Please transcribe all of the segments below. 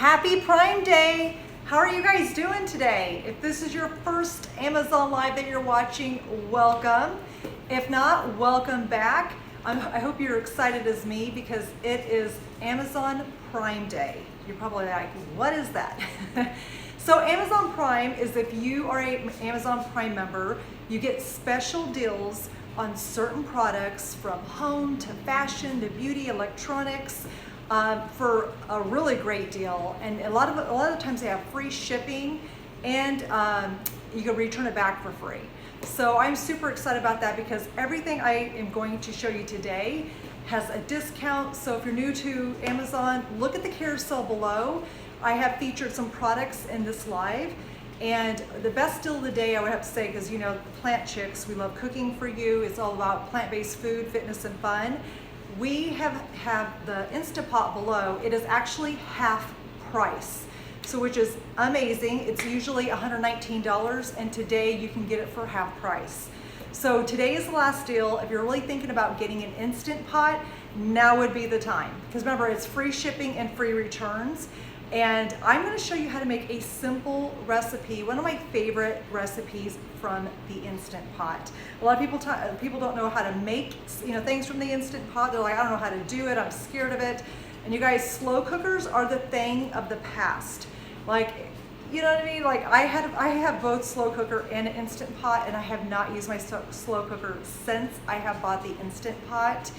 Happy Prime Day! How are you guys doing today? If this is your first Amazon Live that you're watching, welcome. If not, welcome back. I hope you're excited as me because it is Amazon Prime Day. You're probably like, what is that? So Amazon Prime is if you are an Amazon Prime member, you get special deals on certain products from home to fashion to beauty, electronics, for a really great deal. And a lot of times they have free shipping, and you can return it back for free. So I'm super excited about that because everything I am going to show you today has a discount. So if you're new to Amazon, look at the carousel below. I have featured some products in this live, and the best deal of the day, I would have to say, because you know, Plant Chicks, we love cooking for you. It's all about plant-based food, fitness, and fun. We have the InstantPot below. It is actually half price, so which is amazing. It's usually $119, and today you can get it for half price. So today is the last deal. If you're really thinking about getting an InstantPot, now would be the time. Because remember, it's free shipping and free returns. And I'm going to show you how to make a simple recipe, one of my favorite recipes from the InstantPot. A lot of people don't know how to make things from the InstantPot. They're like, I don't know how to do it. I'm scared of it. And you guys, slow cookers are the thing of the past. Like, you know what I mean? Like I have both slow cooker and an InstantPot, and I have not used my slow cooker since I have bought the InstantPot.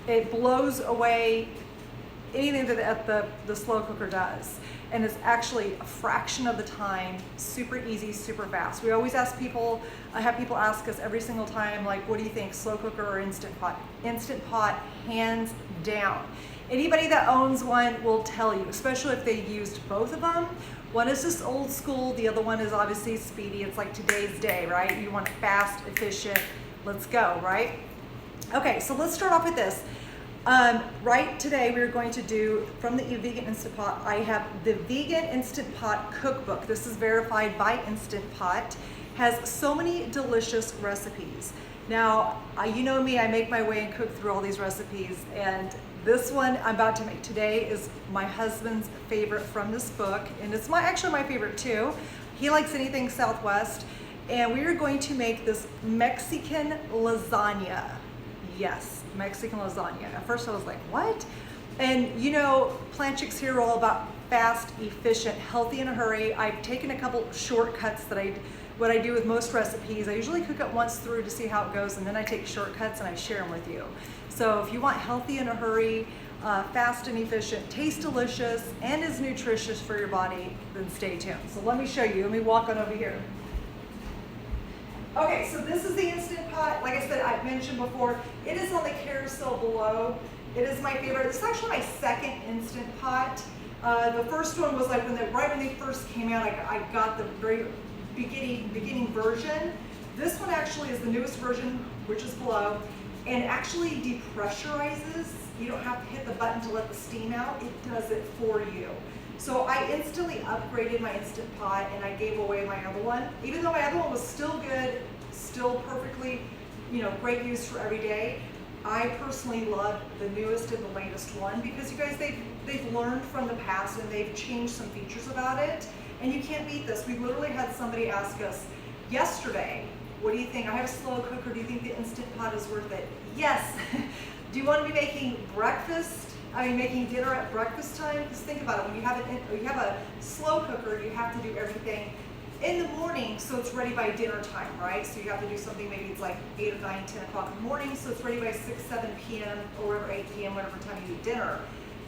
It blows away anything that the slow cooker does, and it's actually a fraction of the time, super easy, super fast. We always ask people, I have people ask us every single time, like, what do you think, slow cooker or InstantPot? InstantPot, hands down. Anybody that owns one will tell you, especially if they used both of them. One is just old school, the other one is obviously speedy. It's like today's day, right? You want it fast, efficient, let's go, right? Okay, so let's start off with this. Right today we're going to do from the Vegan Instant Pot. I have the Vegan Instant Pot Cookbook. This is verified by Instant Pot. Has so many delicious recipes. Now, you know me, I make my way and cook through all these recipes, and this one I'm about to make today is my husband's favorite from this book, and it's actually my favorite too. He likes anything Southwest, and we are going to make this Mexican lasagna. Yes, Mexican lasagna. At first I was like, what? And you know, Plant Chicks here are all about fast, efficient, healthy in a hurry. I've taken a couple shortcuts that what I do with most recipes. I usually cook it once through to see how it goes, and then I take shortcuts and I share them with you. So if you want healthy in a hurry, fast and efficient, taste delicious, and is nutritious for your body, then stay tuned. So let me show you. Let me walk on over here. Okay, so this is the Instant Pot. Like I said, I've mentioned before, it is on the carousel below. It is my favorite. This is actually my second Instant Pot. The first one was like right when they first came out, I got the very beginning version. This one actually is the newest version, which is below, and actually depressurizes. You don't have to hit the button to let the steam out. It does it for you. So I instantly upgraded my Instant Pot, and I gave away my other one. Even though my other one was still good, still perfectly, great use for every day, I personally love the newest and the latest one because you guys, they've learned from the past and they've changed some features about it, and you can't beat this. We literally had somebody ask us yesterday, what do you think? I have a slow cooker. Do you think the Instant Pot is worth it? Yes. Do you want to be making making dinner at breakfast time? Because think about it, when you have a slow cooker, you have to do everything in the morning so it's ready by dinner time, right? So you have to do something, maybe it's like 8 or 9, 10 o'clock in the morning, so it's ready by 6, 7 p.m. or whatever, 8 p.m., whatever time you eat dinner.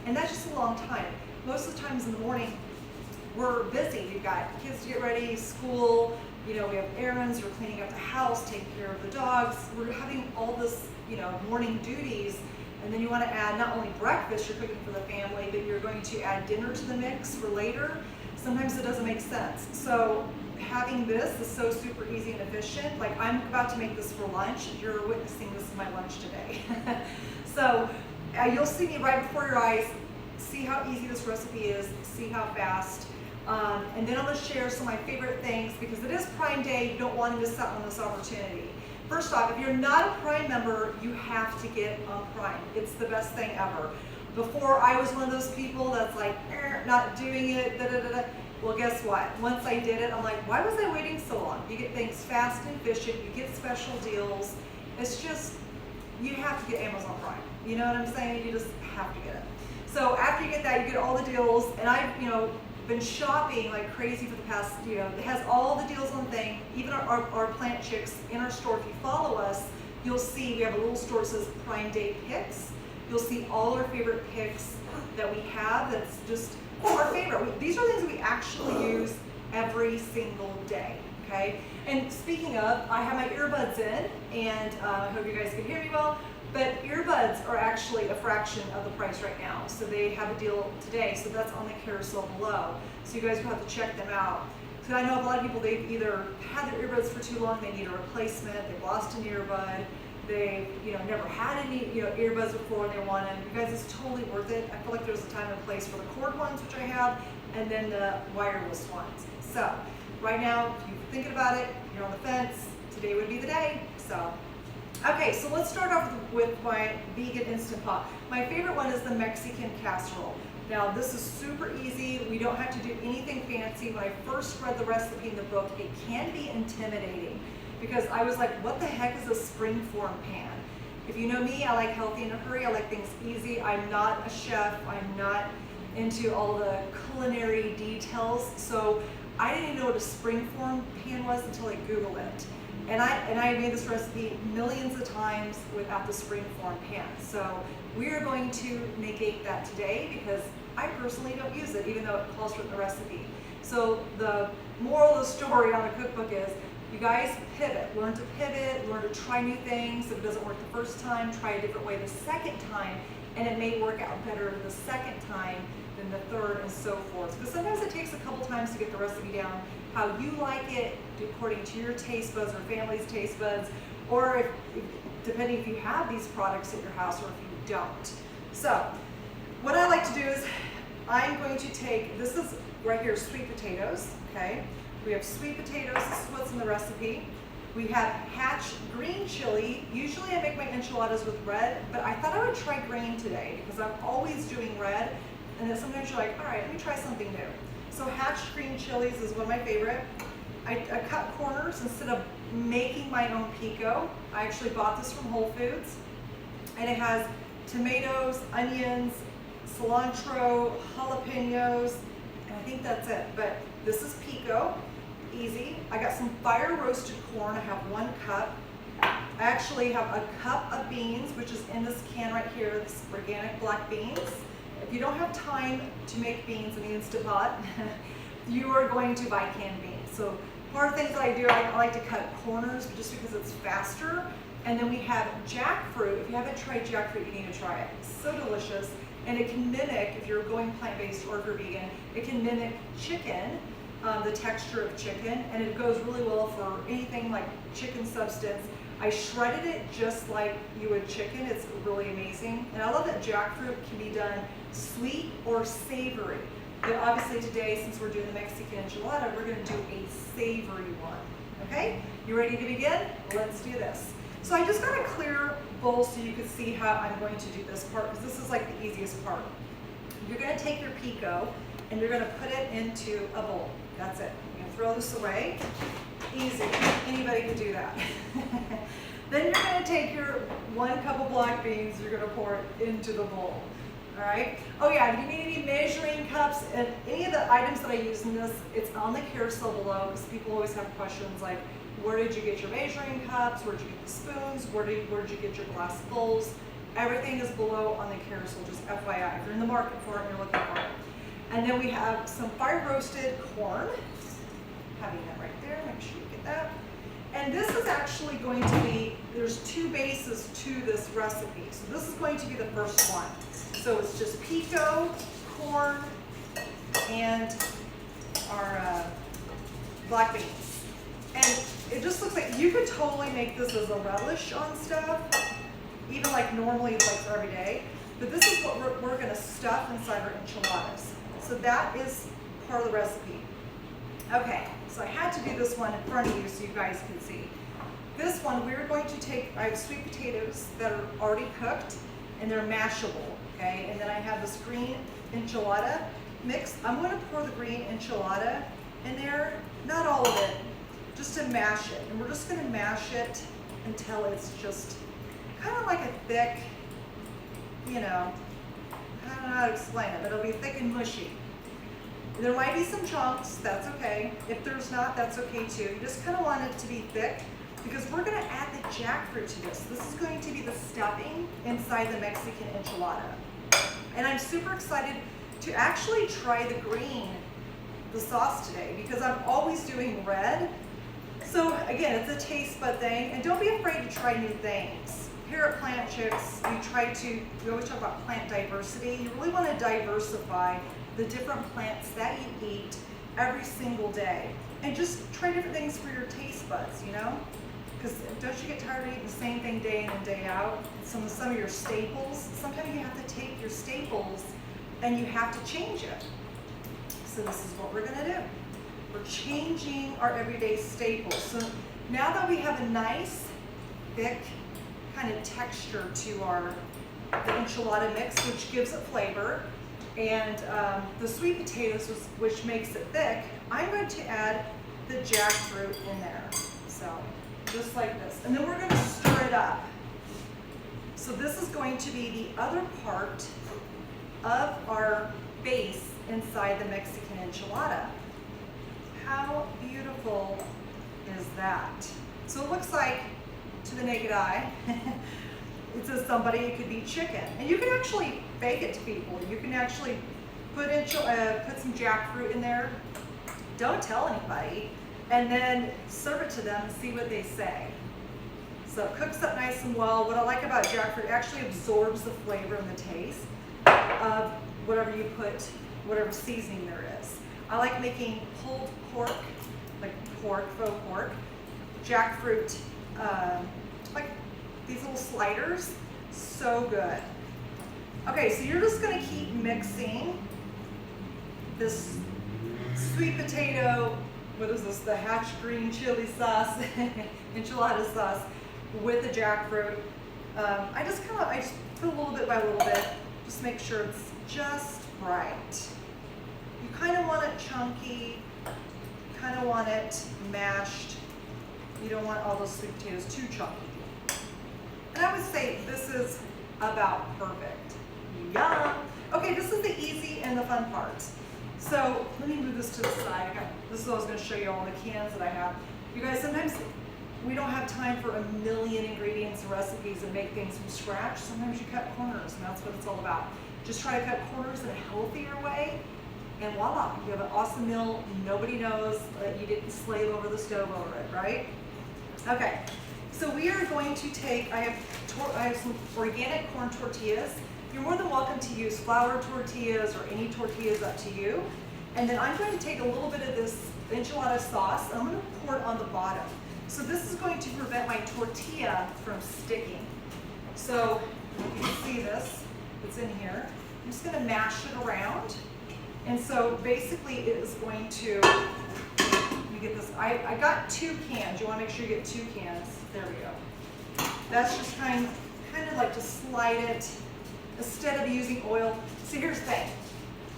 And that's just a long time. Most of the times in the morning, we're busy. We've got kids to get ready, school, we have errands, we're cleaning up the house, taking care of the dogs. We're having all this, morning duties. And then you want to add not only breakfast, you're cooking for the family, but you're going to add dinner to the mix for later. Sometimes it doesn't make sense. So having this is so super easy and efficient. Like I'm about to make this for lunch. You're witnessing this is my lunch today. So you'll see me right before your eyes. See how easy this recipe is. See how fast. And then I'm going to share some of my favorite things because it is Prime Day. You don't want to miss out on this opportunity. First off, if you're not a Prime member, you have to get on Prime. It's the best thing ever. Before I was one of those people that's like, not doing it, da da da da. Well, guess what? Once I did it, I'm like, why was I waiting so long? You get things fast and efficient, you get special deals. It's just, you have to get Amazon Prime. You know what I'm saying? You just have to get it. So after you get that, you get all the deals, and I've, been shopping like crazy for the past, it has all the deals on the thing, even our plant chicks in our store. If you follow us, you'll see we have a little store that says Prime Day Picks. You'll see all our favorite picks that we have. That's just our favorite. These are things that we actually use every single day, okay? And speaking of, I have my earbuds in, and I hope you guys can hear me well, but earbuds are actually a fraction of the price right now. So they have a deal today, so that's on the carousel below. So you guys will have to check them out. So I know a lot of people, they've either had their earbuds for too long, they need a replacement, they've lost an earbud, they never had any earbuds before and they want them. You guys, it's totally worth it. I feel like there's a time and place for the cord ones, which I have, and then the wireless ones. So right now, if you're thinking about it, you're on the fence, today would be the day. So okay, so let's start off with my vegan Instant Pot. My favorite one is the Mexican casserole. Now this is super easy. We don't have to do anything fancy. When I first read the recipe in the book, it can be intimidating because I was like, what the heck is a springform pan? If you know me, I like healthy in a hurry. I like things easy. I'm not a chef. I'm not into all the culinary details. So I didn't even know what a springform pan was until I Googled it. And I made this recipe millions of times without the springform pan. So we are going to negate that today because I personally don't use it, even though it calls for it in the recipe. So the moral of the story on a cookbook is, you guys pivot, learn to try new things. If it doesn't work the first time, try a different way the second time, and it may work out better the second time than the third, and so forth. Because sometimes it takes a couple times to get the recipe down how you like it, according to your taste buds or family's taste buds, or depending if you have these products at your house or if you don't. So what I like to do is I'm going to take, this is right here, sweet potatoes, okay? We have sweet potatoes, this is what's in the recipe. We have Hatch green chili. Usually I make my enchiladas with red, but I thought I would try green today because I'm always doing red, and then sometimes you're like, all right, let me try something new. So Hatch green chilies is one of my favorite. I cut corners instead of making my own pico. I actually bought this from Whole Foods, and it has tomatoes, onions, cilantro, jalapenos, and I think that's it. But this is pico, easy. I got some fire roasted corn. I have 1 cup. I actually have a cup of beans, which is in this can right here. This is organic black beans. If you don't have time to make beans in the Instant Pot, you are going to buy canned beans. So part of the things that I do, I like to cut corners just because it's faster. And then we have jackfruit. If you haven't tried jackfruit, you need to try it. It's so delicious. And it can mimic, if you're going plant-based or if you're vegan, it can mimic chicken, the texture of chicken, and it goes really well for anything like chicken substance. I shredded it just like you would chicken. It's really amazing. And I love that jackfruit can be done sweet or savory. But obviously today, since we're doing the Mexican enchilada, we're going to do a savory one. Okay? You ready to begin? Let's do this. So I just got a clear bowl so you can see how I'm going to do this part, because this is like the easiest part. You're going to take your pico and you're going to put it into a bowl. That's it. You're going to throw this away. Easy. Anybody can do that. Then you're going to take your 1 cup of black beans, you're going to pour it into the bowl. All right? Oh yeah, if you need any measuring cups and any of the items that I use in this, it's on the carousel below, because people always have questions like, where did you get your measuring cups? Where did you get the spoons? Where did you get your glass bowls? Everything is below on the carousel, just FYI. If you're in the market for it and you're looking for it. And then we have some fire roasted corn. Having that right there, make sure you get that. And this is actually going to be, there's 2 bases to this recipe. So this is going to be the first one. So it's just pico, corn, and our black beans. And it just looks like you could totally make this as a relish on stuff, even like normally like for every day. But this is what we're going to stuff inside our enchiladas. So that is part of the recipe. Okay, so I had to do this one in front of you so you guys can see. This one, we're going to take, I have sweet potatoes that are already cooked. and they're mashable, okay? And then I have this green enchilada mix. I'm going to pour the green enchilada in there, not all of it, just to mash it. And we're just going to mash it until it's just kind of like a thick, you know, I don't know how to explain it, but it'll be thick and mushy. There might be some chunks, that's okay. If there's not, that's okay too. You just kind of want it to be thick because we're going to add the jackfruit to this. This is going to be the stuffing inside the Mexican enchilada. And I'm super excited to actually try the green, the sauce today, because I'm always doing red. So again, it's a taste bud thing, and don't be afraid to try new things. Here at Plant Chicks, we always talk about plant diversity. You really want to diversify the different plants that you eat every single day. And just try different things for your taste buds, you know? Because don't you get tired of eating the same thing day in and day out? Some of your staples, sometimes you have to take your staples and you have to change it. So this is what we're gonna do. We're changing our everyday staples. So now that we have a nice, thick kind of texture to the enchilada mix, which gives it flavor, and the sweet potatoes, which makes it thick, I'm going to add the jackfruit in there. So just like this. And then we're going to stir it up. So this is going to be the other part of our base inside the Mexican enchilada. How beautiful is that? So it looks like, to the naked eye, it says somebody, it could be chicken. And you can actually bake it to people. You can actually put some jackfruit in there. Don't tell anybody. And then serve it to them and see what they say. So it cooks up nice and well. What I like about jackfruit, it actually absorbs the flavor and the taste of whatever you put, whatever seasoning there is. I like making pulled pork, like pork, faux pork, jackfruit, like these little sliders, so good. Okay, so you're just gonna keep mixing this sweet potato, what is this, the hatch green chili sauce, enchilada sauce, with the jackfruit. I just put a little bit by a little bit, just make sure it's just right. You kind of want it chunky, you kind of want it mashed. You don't want all those sweet potatoes too chunky. And I would say this is about perfect. Yum! Okay, this is the easy and the fun part. So let me move this to the side. This is what I was going to show you all the cans that I have. You guys, sometimes we don't have time for a million ingredients and recipes and make things from scratch. Sometimes you cut corners, and that's what it's all about. Just try to cut corners in a healthier way, and voila, you have an awesome meal. Nobody knows that you didn't slave over the stove over it, right? Okay, so we are going to take, I have some organic corn tortillas. You're more than welcome to use flour tortillas or any tortillas, up to you. And then I'm going to take a little bit of this enchilada sauce, and I'm going to pour it on the bottom. So this is going to prevent my tortilla from sticking. So you can see this, it's in here. I'm just going to mash it around. And so basically it is going to, you get this, I got 2 cans. You want to make sure you get 2 cans. There we go. That's just kind of like to slide it instead of using oil. See, here's the thing.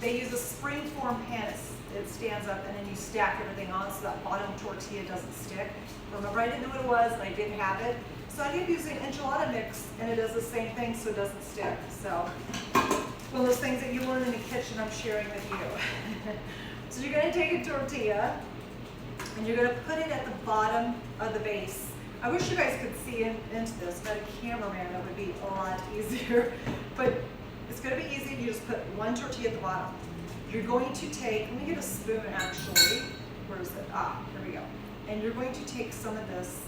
They use a spring-form pan. It stands up, and then you stack everything on so that bottom tortilla doesn't stick. Remember, I didn't know what it was, and I didn't have it. So I ended up using enchilada mix, and it does the same thing, so it doesn't stick. So one of those things that you learn in the kitchen, I'm sharing with you. So you're going to take a tortilla, and you're going to put it at the bottom of the base. I wish you guys could see into this. If I had a cameraman, that would be a lot easier. But it's going to be easy if you just put 1 tortilla at the bottom. You're going to take, let me get a spoon actually. Where is it? Ah, here we go. And you're going to take some of this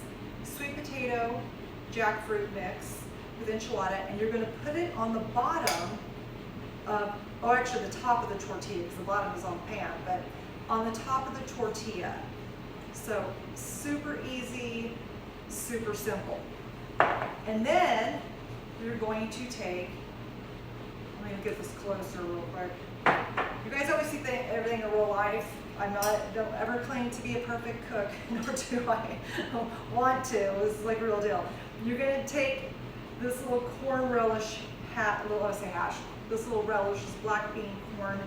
sweet potato jackfruit mix with enchilada, and you're going to put it on the bottom of, oh, actually the top of the tortilla, because the bottom is on the pan, but on the top of the tortilla. So super easy, super simple. And then you're going to take, let me get this closer real quick. You guys always see everything in real life. Don't ever claim to be a perfect cook, nor do I want to. This is like a real deal. You're going to take this little corn relish this little relish, this black bean corn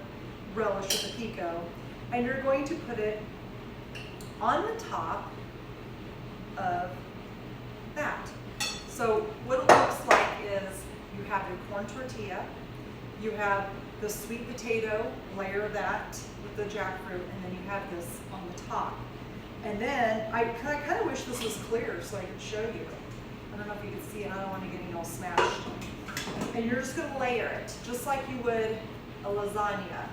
relish with the pico. And you're going to put it on the top of that. So what it looks like is you have your corn tortilla, you have the sweet potato layer of that with the jackfruit, and then you have this on the top. And then I kind of wish this was clear so I could show you. I don't know if you can see it. I don't want to get it all smashed. And you're just going to layer it just like you would a lasagna.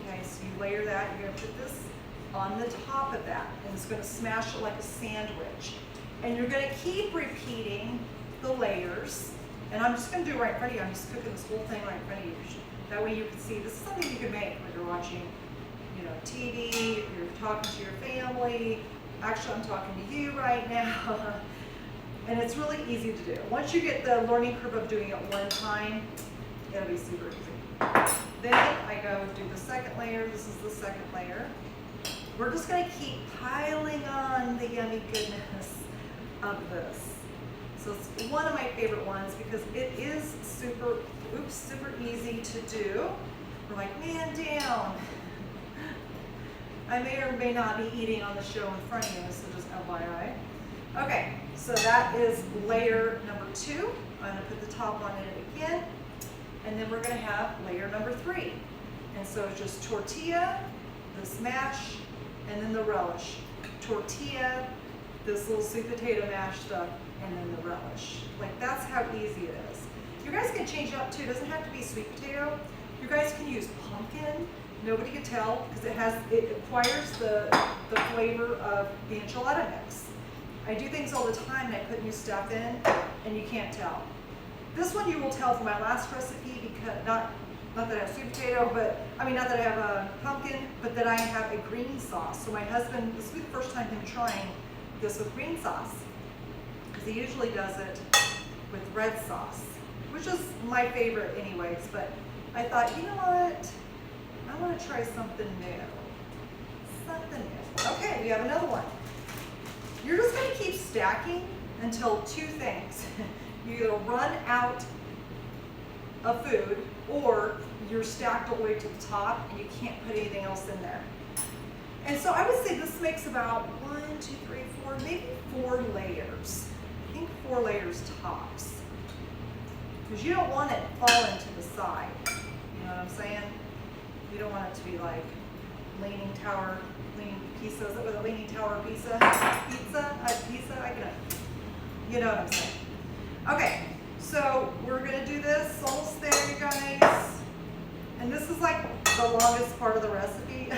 Okay, so you layer that. You're going to put this on the top of that, and it's going to smash it like a sandwich. And you're going to keep repeating the layers. And I'm just going to do it right in front of you. I'm just cooking this whole thing right in front of you. That way you can see. This is something you can make when you're watching, TV, if you're talking to your family. Actually, I'm talking to you right now. And it's really easy to do. Once you get the learning curve of doing it one time, it'll be super easy. Then I go do the second layer. This is the second layer. We're just going to keep piling on the yummy goodness of this. So it's one of my favorite ones because it is super easy to do. We're like, man down. I may or may not be eating on the show in front of you, so just FYI. Okay, so that is layer number 2. I'm going to put the top on it again. And then we're going to have layer number 3. And so it's just tortilla, this mash, and then the relish. Tortilla, this little sweet potato mash stuff, and then the relish. Like, that's how easy it is. You guys can change it up too. It doesn't have to be sweet potato. You guys can use pumpkin. Nobody can tell because it acquires the flavor of the enchilada mix. I do things all the time and I put new stuff in and you can't tell. This one you will tell from my last recipe because not that I have sweet potato, but not that I have a pumpkin, but that I have a green sauce. So my husband, this will be the first time him trying this with green sauce because he usually does it with red sauce, which is my favorite anyways, but I thought, you know what? I want to try something new. Okay, we have another one. You're just going to keep stacking until 2 things. You either run out of food or you're stacked all the way to the top and you can't put anything else in there. And so I would say this makes about 1, 2, 3, 4, maybe 4 layers. I think 4 layers tops. Because you don't want it falling to the side. You know what I'm saying? You don't want it to be like leaning pizza. Is it with a leaning tower pizza? Pizza? I can, you know what I'm saying. Okay, so we're gonna do this. Almost there, you guys. And this is like the longest part of the recipe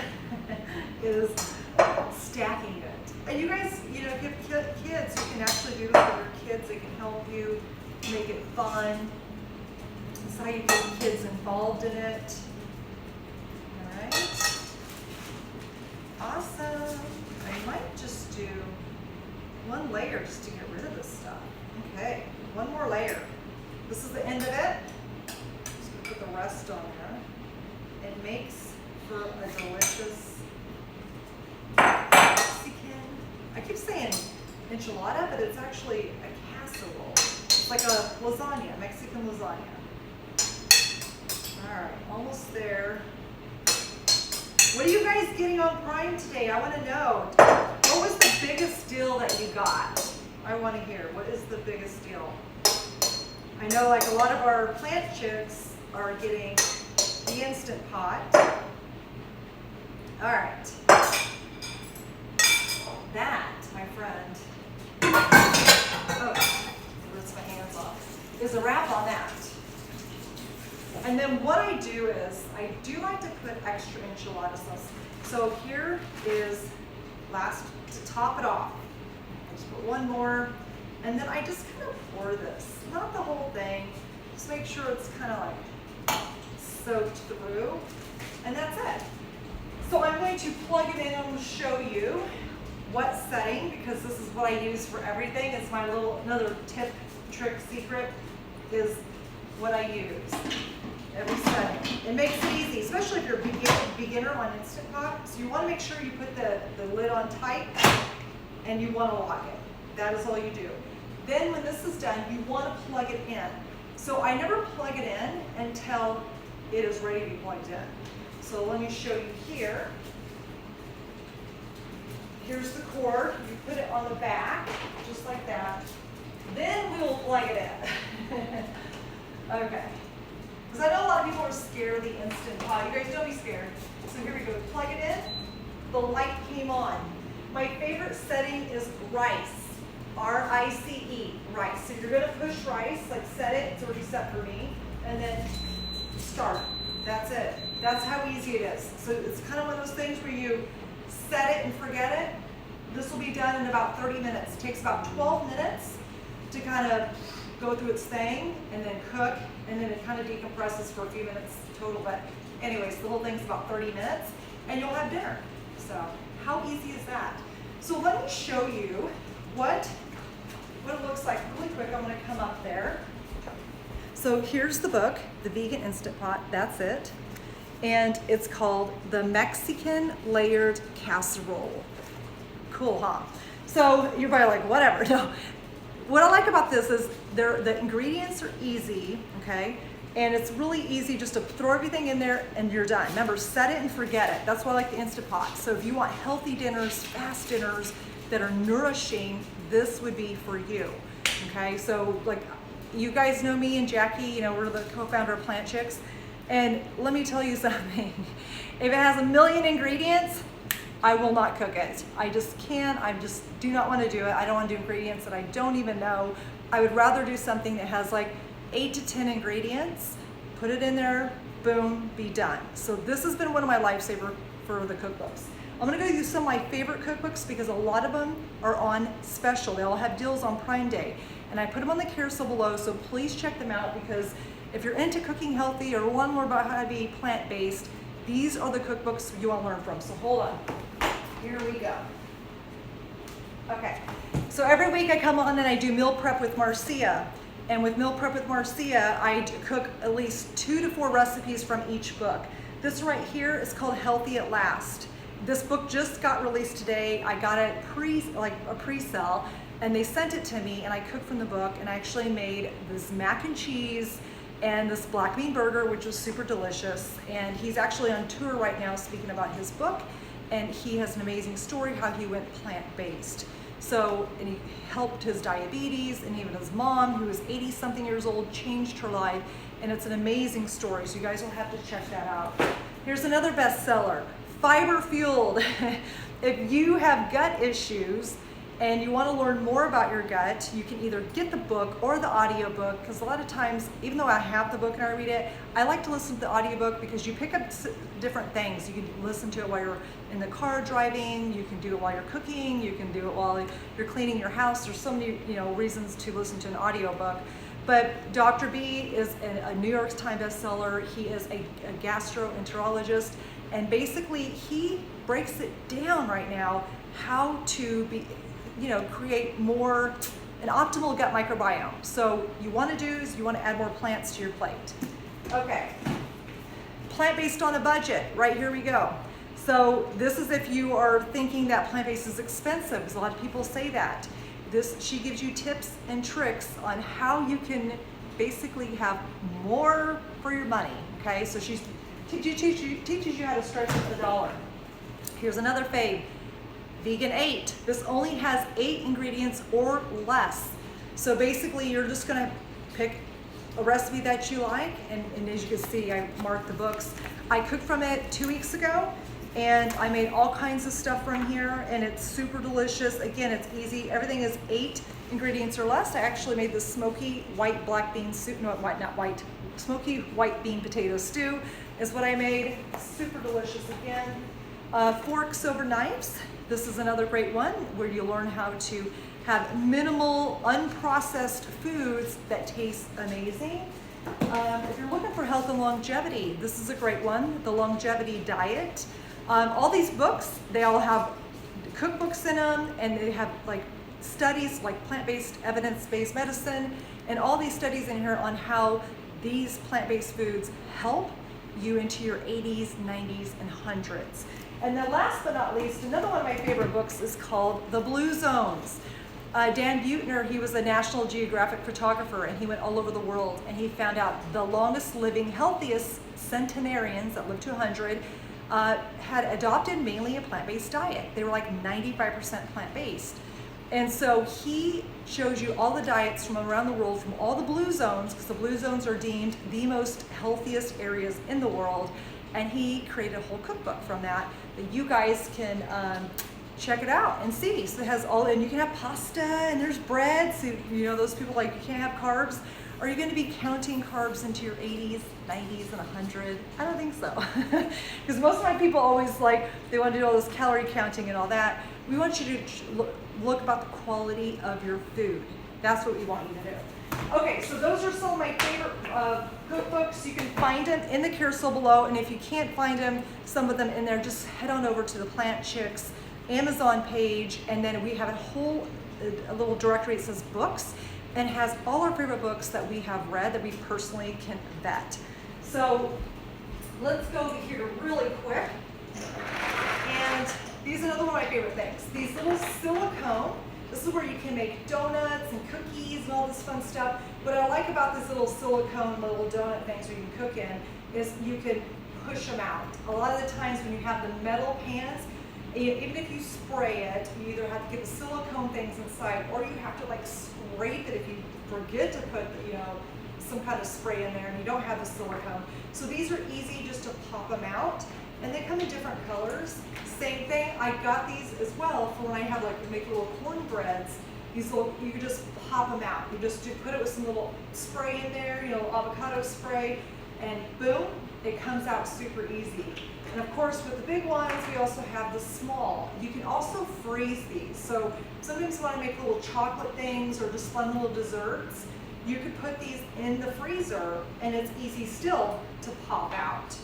is stacking it. And you guys, if you have kids, you can actually do this with your kids. They can help you make it fun. This is how you get kids involved in it. Awesome. I might just do 1 layer just to get rid of this stuff. Okay, 1 more layer. This is the end of it. Just gonna put the rest on there. It makes for a delicious Mexican. I keep saying enchilada, but it's actually a casserole. It's like a lasagna, Mexican lasagna. All right, almost there. What are you guys getting on Prime today? I want to know. What was the biggest deal that you got? I want to hear. What is the biggest deal? I know like a lot of our plant chicks are getting the Instant Pot. All right. That, my friend, rinse my hands off, is a wrap on that. And then what I do is, I do like to put extra enchilada sauce. So here is to top it off. I just put 1 more, and then I just kind of pour this. Not the whole thing, just make sure it's kind of like soaked through, and that's it. So I'm going to plug it in and I'm going to show you what setting, because this is what I use for everything. It's my another tip, trick, secret, is what I use. Every setting. It makes it easy, especially if you're a beginner on Instant Pot. So you want to make sure you put the lid on tight and you want to lock it. That is all you do. Then when this is done, you want to plug it in. So I never plug it in until it is ready to be plugged in. So let me show you here. Here's the cord. You put it on the back, just like that. Then we will plug it in. Okay. Because I know a lot of people are scared of the Instant Pot. You guys don't be scared. So here we go. Plug it in. The light came on. My favorite setting is rice. R-I-C-E, rice. So you're going to push rice, like set it. It's already set for me. And then start. That's it. That's how easy it is. So it's kind of one of those things where you set it and forget it. This will be done in about 30 minutes. It takes about 12 minutes to kind of go through its thing and then cook, and then it kind of decompresses for a few minutes total. But anyways, the whole thing's about 30 minutes, and you'll have dinner. So how easy is that? So let me show you what it looks like really quick. I'm going to come up there. So here's the book, The Vegan Instant Pot. That's it. And it's called The Mexican Layered Casserole. Cool, huh? So you're probably like, whatever. No. What I like about this is the ingredients are easy, okay? And it's really easy just to throw everything in there and you're done. Remember, set it and forget it. That's why I like the Instant Pot. So if you want healthy dinners, fast dinners that are nourishing, this would be for you, okay? So like, you guys know me and Jackie, you know, we're the co-founder of Paraplegics. And let me tell you something, if it has a million ingredients, I will not cook it. I just can't, I just do not want to do it. I don't want to do ingredients that I don't even know. I would rather do something that has like 8 to 10 ingredients, put it in there, boom, be done. So this has been one of my lifesavers for the cookbooks. I'm gonna go through some of my favorite cookbooks because a lot of them are on special. They all have deals on Prime Day. And I put them on the carousel below, so please check them out because if you're into cooking healthy or want more about how to be plant-based, these are the cookbooks you want to learn from. So hold on. Here we go. Okay. So every week I come on and I do meal prep with Marzia. And with meal prep with Marzia, I cook at least 2 to 4 recipes from each book. This right here is called Healthy at Last. This book just got released today. I got it a pre-sale. And they sent it to me and I cooked from the book and I actually made this mac and cheese and this black bean burger, which was super delicious. And he's actually on tour right now speaking about his book, and he has an amazing story how he went plant-based. So, and he helped his diabetes, and even his mom, who was 80 something years old, changed her life. And it's an amazing story, so you guys will have to check that out. Here's another bestseller, Fiber Fueled. If you have gut issues, and you want to learn more about your gut, you can either get the book or the audiobook, because a lot of times, even though I have the book and I read it, I like to listen to the audiobook because you pick up different things. You can listen to it while you're in the car driving, you can do it while you're cooking, you can do it while you're cleaning your house. There's so many reasons to listen to an audiobook. But Dr. B is a New York Times bestseller. He is a gastroenterologist, and basically he breaks it down right now how to create an optimal gut microbiome. So you want to do is you want to add more plants to your plate. Okay, plant-based on a budget, right, here we go. So this is if you are thinking that plant-based is expensive, because a lot of people say that. She gives you tips and tricks on how you can basically have more for your money, okay? So she teaches you how to stretch with $1. Here's another fave. Vegan 8. This only has 8 ingredients or less. So basically you're just gonna pick a recipe that you like, and as you can see, I marked the books. I cooked from it 2 weeks ago, and I made all kinds of stuff from here, and it's super delicious. Again, it's easy. Everything is 8 ingredients or less. I actually made this smoky white black bean soup, smoky white bean potato stew is what I made. Super delicious again. Forks over knives. This is another great one where you learn how to have minimal, unprocessed foods that taste amazing. If you're looking for health and longevity, this is a great one, The Longevity Diet. All these books, they all have cookbooks in them, and they have like studies like plant-based, evidence-based medicine, and all these studies in here on how these plant-based foods help you into your 80s, 90s, and 100s. And then last but not least, another one of my favorite books is called The Blue Zones. Dan Buettner, he was a National Geographic photographer, and he went all over the world, and he found out the longest living, healthiest centenarians that lived to 100 had adopted mainly a plant-based diet. They were like 95% plant-based. And so he shows you all the diets from around the world, from all the blue zones, because the blue zones are deemed the most healthiest areas in the world. And he created a whole cookbook from that you guys can check it out and see. So it has all, and you can have pasta, and there's bread. So, you know, those people like, you can't have carbs. Are you going to be counting carbs into your 80s, 90s, and 100? I don't think so. Because most of my people always like, they want to do all this calorie counting and all that. We want you to look about the quality of your food. That's what we want you to do. Okay, so those are some of my favorite cookbooks. You can find them in the carousel below, and if you can't find them, some of them in there, just head on over to the Plant Chicks Amazon page, and then we have a little directory that says books, and has all our favorite books that we have read that we personally can vet. So let's go here really quick. And these are another one of my favorite things. These little silicone. This is where you can make donuts and cookies and all this fun stuff. What I like about these little silicone little donut things where you can cook in is you can push them out. A lot of the times when you have the metal pans, even if you spray it, you either have to get the silicone things inside, or you have to like scrape it if you forget to put, you know, some kind of spray in there and you don't have the silicone. So these are easy just to pop them out, and they come in different colors. Same thing, I got these as well for when I have like make little cornbreads. These little, you can just pop them out. You just put it with some little spray in there, you know, avocado spray, and boom, it comes out super easy. And of course, with the big ones, we also have the small. You can also freeze these. So sometimes when I make little chocolate things or just fun little desserts, you could put these in the freezer, and it's easy still to pop out.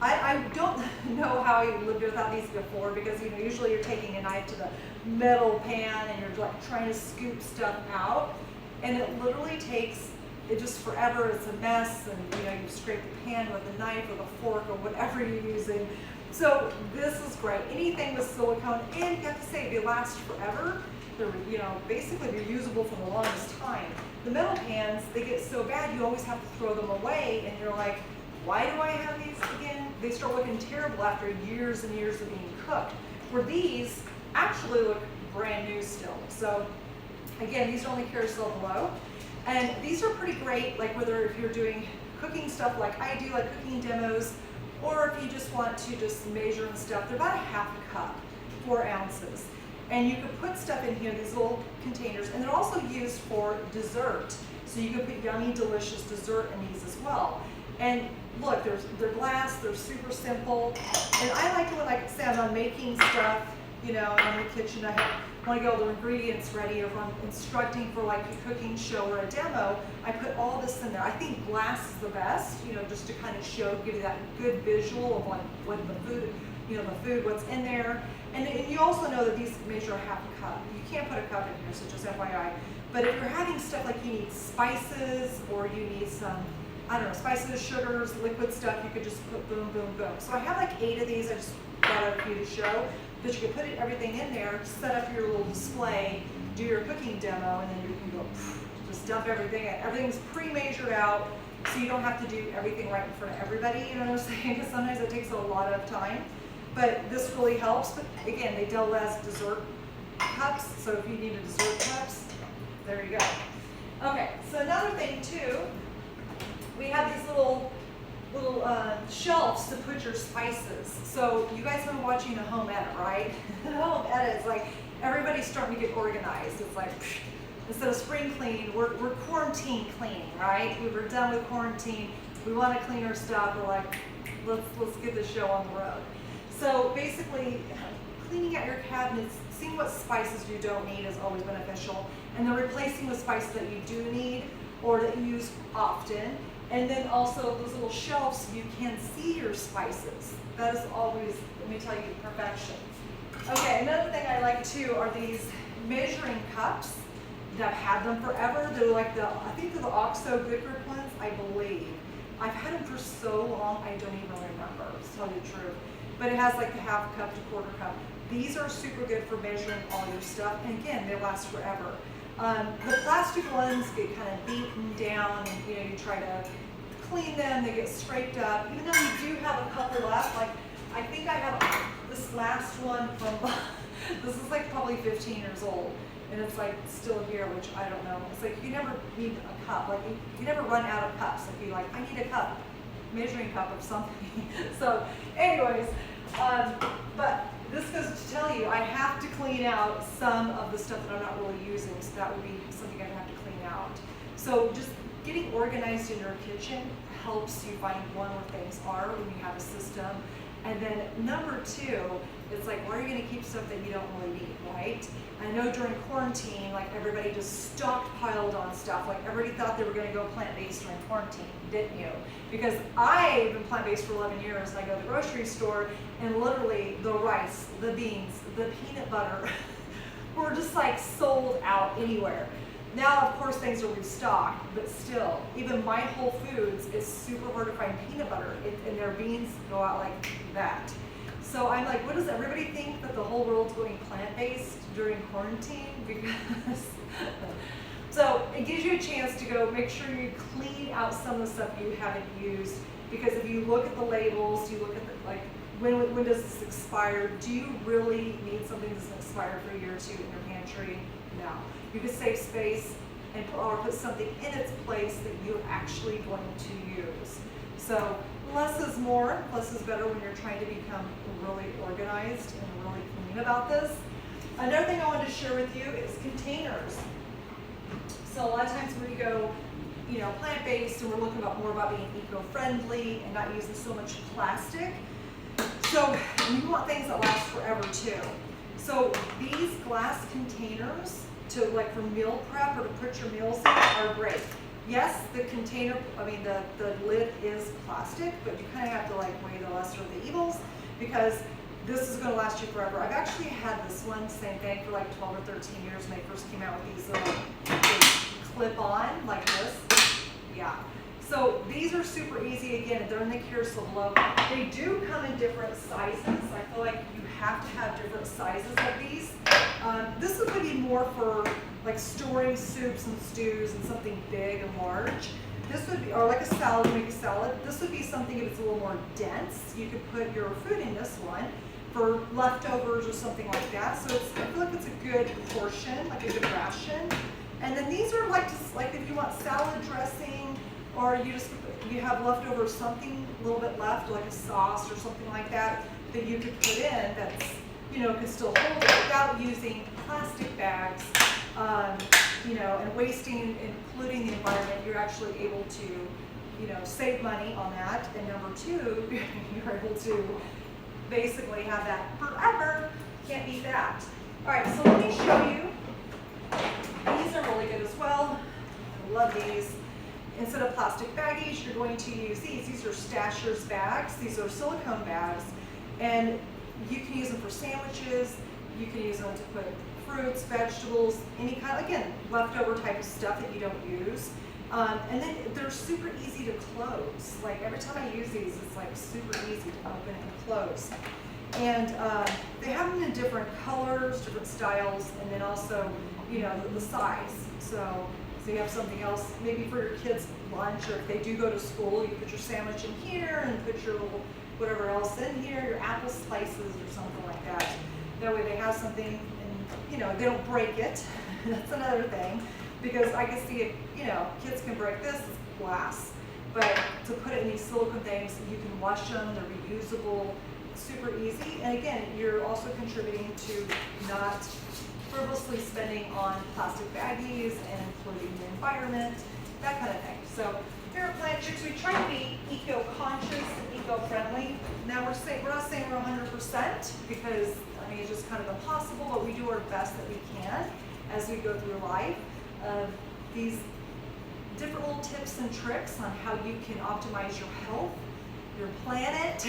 I don't know how I lived without these before, because you know, usually you're taking a knife to the metal pan and you're like trying to scoop stuff out, and it literally takes it just forever. It's a mess, and you know, you scrape the pan with a knife or a fork or whatever you're using. So this is great. Anything with silicone, and you have to say they last forever. They're, you know, basically reusable for the longest time. The metal pans, they get so bad you always have to throw them away, and you're like, why do I have these again? They start looking terrible after years and years of being cooked. Where these actually look brand new still. So again, these are only carousel below. And these are pretty great, like whether if you're doing cooking stuff like I do, like cooking demos, or if you just want to just measure and stuff. They're about a half a cup, 4 ounces. And you can put stuff in here, these little containers, and they're also used for dessert. So you can put yummy, delicious dessert in these as well. And look, they're glass, they're super simple. And I like it when, like, say I'm making stuff, you know, in the kitchen, I want to get all the ingredients ready, or if I'm instructing for like a cooking show or a demo, I put all this in there. I think glass is the best, you know, just to kind of show, give you that good visual of like what the food, you know, the food, what's in there. And you also know that these measure a half a cup. You can't put a cup in here, so just FYI. But if you're having stuff like you need spices, or you need some, I don't know, spices, sugars, liquid stuff, you could just put boom, boom, boom. So I have like 8 of these. I just brought up for you to show. But you can put everything in there, set up your little display, do your cooking demo, and then you can go, just dump everything in. Everything's pre-measured out, so you don't have to do everything right in front of everybody, you know what I'm saying? Because sometimes it takes a lot of time. But this really helps. But again, they double as dessert cups, so if you need a dessert cups, there you go. Okay, so another thing too, we have these little shelves to put your spices. So you guys have been watching the home edit, right? The home edit is like, everybody's starting to get organized. It's like, instead of spring clean, we're quarantine cleaning, right? We were done with quarantine. We want to clean our stuff. We're like, let's get the show on the road. So basically, cleaning out your cabinets, seeing what spices you don't need is always beneficial, and then replacing the spices that you do need or that you use often. And then also those little shelves, you can see your spices. That is always, let me tell you, perfection. Okay, another thing I like too are these measuring cups. I've had them forever. They're like I think they're the OXO Good Grip ones, I believe. I've had them for so long, I don't even remember, to tell you the truth. But it has like the half cup to quarter cup. These are super good for measuring all your stuff. And again, they last forever. The plastic ones get kind of beaten down, and you try to clean them, they get scraped up. Even though we do have a couple left, like I think I have this last one from, this is like probably 15 years old, and it's like still here, which I don't know. It's like you never need a cup, like you never run out of cups. If you're like, I need a cup, measuring cup of something. So anyways, but this goes to tell you, I have to clean out some of the stuff that I'm not really using, so that would be something I'd have to clean out. So just getting organized in your kitchen helps you find, one, where things are when you have a system. And then number two, it's like, where are you going to keep stuff that you don't really need, right? I know during quarantine, like everybody just stockpiled on stuff. Like everybody thought they were going to go plant-based during quarantine, didn't you? Because I've been plant-based for 11 years, and I go to the grocery store, and literally the rice, the beans, the peanut butter were just like sold out anywhere. Now, of course, things are restocked, but still, even my Whole Foods, it's super hard to find peanut butter, and their beans go out like that. So I'm like, what does everybody think that the whole world's going plant-based during quarantine? Because, so it gives you a chance to go make sure you clean out some of the stuff you haven't used. Because if you look at the labels, you look at the, like, when does this expire? Do you really need something that's expired for a year or two in your pantry? No. You could save space and or put something in its place that you're actually going to use. So less is more, less is better when you're trying to become really organized and really clean about this. Another thing I wanted to share with you is containers. So a lot of times when we go, plant-based, and we're looking more about being eco-friendly and not using so much plastic. So you want things that last forever too. So these glass containers to like for meal prep or to put your meals in are great. Yes, the container, the lid is plastic, but you kind of have to like weigh the lesser of the evils, because this is going to last you forever. I've actually had this one, same thing, for like 12 or 13 years when they first came out with these little clip-on like this. Yeah. So these are super easy. Again, they're in the Curacao below. They do come in different sizes. I feel like you have to have different sizes of these. This is going to be more for like storing soups and stews and something big and large. This would be, or like a salad, make a salad. This would be something if it's a little more dense. You could put your food in this one for leftovers or something like that. So it's, I feel like it's a good portion, like a good ration. And then these are like just like if you want salad dressing, or you have leftover something, a little bit left, like a sauce or something like that you could put in that's, could still hold it without using plastic bags, and wasting, including the environment. You're actually able to, save money on that. And number two, you're able to basically have that forever. Can't beat that. All right, so let me show you. These are really good as well. I love these. Instead of plastic baggies, you're going to use these. These are Stashers bags. These are silicone bags. And you can use them for sandwiches. You can use them to put fruits, vegetables, any kind, again, leftover type of stuff that you don't use. And then they're super easy to close. Like every time I use these, it's like super easy to open and close. And they have them in different colors, different styles, and then also, the size. So you have something else, maybe for your kids' lunch, or if they do go to school, you put your sandwich in here and put your little whatever else in here, your apple slices or something like that. That way they have something, and they don't break it. That's another thing, because I can see if kids can break this, it's glass. But to put it in these silicone things, you can wash them, they're reusable, super easy. And again, you're also contributing to not frivolously spending on plastic baggies and including the environment, that kind of thing. So here at Paraplegics, we try to be eco-conscious and eco-friendly. Now we're not saying we're 100%, because it's just kind of impossible, but we do our best that we can as we go through life. These different little tips and tricks on how you can optimize your health, your planet,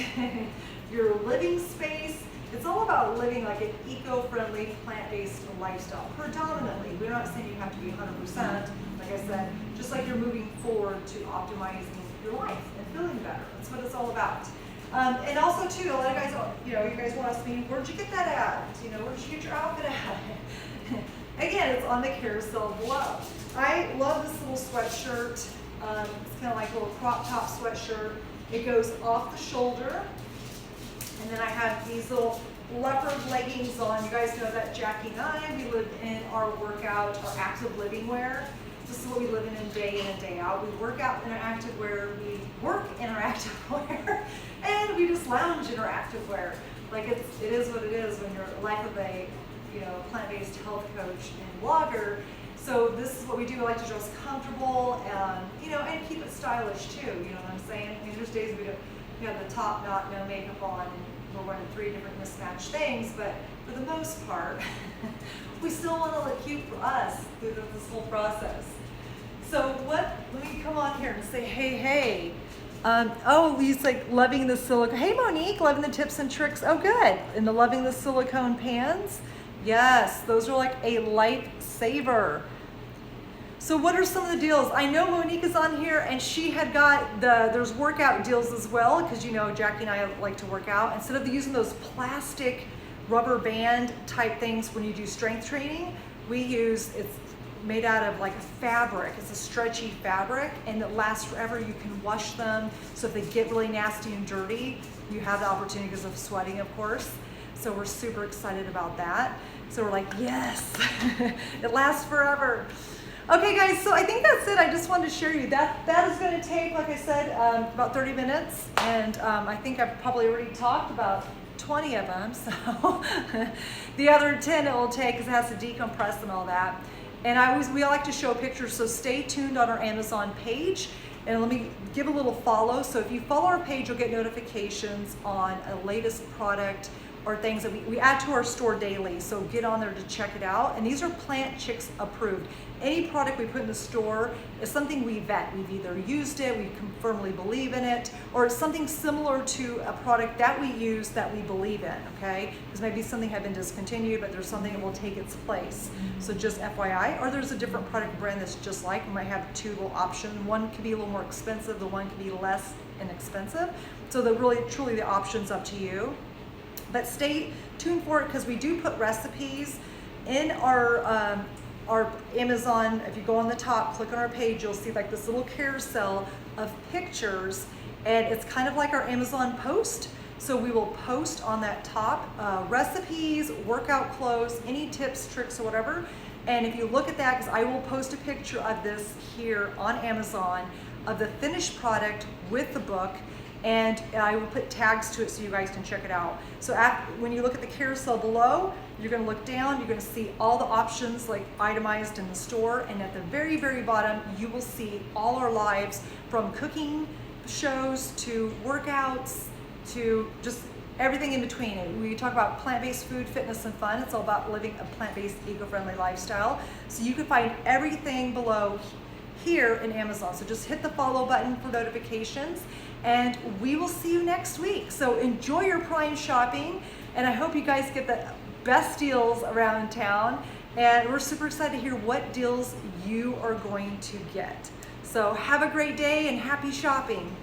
your living space. It's all about living like an eco-friendly, plant-based lifestyle. Predominantly, we're not saying you have to be 100%. Like I said, just like you're moving forward to optimizing your life and feeling better. That's what it's all about. And also too, a lot of guys, you guys want to ask me, where'd you get that at? Where'd you get your outfit at? Again, it's on the carousel below. I love this little sweatshirt. It's kind of like a little crop top sweatshirt. It goes off the shoulder. And then I have these little leopard leggings on. You guys know that Jackie and I, we live in our workout, our active living wear. This is what we live in day and day out. We work out in our active wear, we work in our active wear, and we just lounge in our active wear. Like it is what it is when you're life of a plant-based health coach and blogger. So this is what we do. We like to dress comfortable and and keep it stylish too. You know what I'm saying? I mean, there's days we have the top knot, no makeup on, and we're wearing 3 different mismatched things, but for the most part, we still want to look cute for us through this whole process. So let me come on here and say, hey. Oh, Lee's like loving the silicone. Hey, Monique, loving the tips and tricks. Oh, good. And the loving the silicone pans. Yes, those are like a lifesaver. So what are some of the deals? I know Monique is on here and she had got there's workout deals as well, because Jackie and I like to work out. Instead of using those plastic rubber band type things when you do strength training, it's made out of like a fabric. It's a stretchy fabric and it lasts forever. You can wash them. So if they get really nasty and dirty, you have the opportunity because of sweating, of course. So we're super excited about that. So we're like, yes, it lasts forever. Okay guys, so I think that's it. I just wanted to share you that is going to take, like I said, about 30 minutes. And I think I've probably already talked about 20 of them. So the other 10 it will take because it has to decompress and all that. And we like to show pictures, so stay tuned on our Amazon page. And let me give a little follow. So if you follow our page, you'll get notifications on a latest product or things that we add to our store daily. So get on there to check it out. And these are Plant Chicks approved. Any product we put in the store is something we vet. We've either used it, we firmly believe in it, or it's something similar to a product that we use that we believe in, okay? Because maybe something had been discontinued, but there's something that will take its place. So just FYI, or there's a different product brand that's just like, we might have 2 little options. One could be a little more expensive, the one could be less inexpensive. So truly the option's up to you. But stay tuned for it because we do put recipes in our Amazon. If you go on the top, click on our page, you'll see like this little carousel of pictures, and it's kind of like our Amazon post. So we will post on that top recipes, workout clothes, any tips, tricks, or whatever. And if you look at that, because I will post a picture of this here on Amazon of the finished product with the book, and I will put tags to it so you guys can check it out. So when you look at the carousel below, you're gonna look down, you're gonna see all the options like itemized in the store, and at the very, very bottom, you will see all our lives, from cooking shows to workouts to just everything in between. We talk about plant-based food, fitness, and fun. It's all about living a plant-based, eco-friendly lifestyle. So you can find everything below here in Amazon. So just hit the follow button for notifications, and we will see you next week. So enjoy your Prime shopping, and I hope you guys get the best deals around town, and we're super excited to hear what deals you are going to get. So have a great day and happy shopping.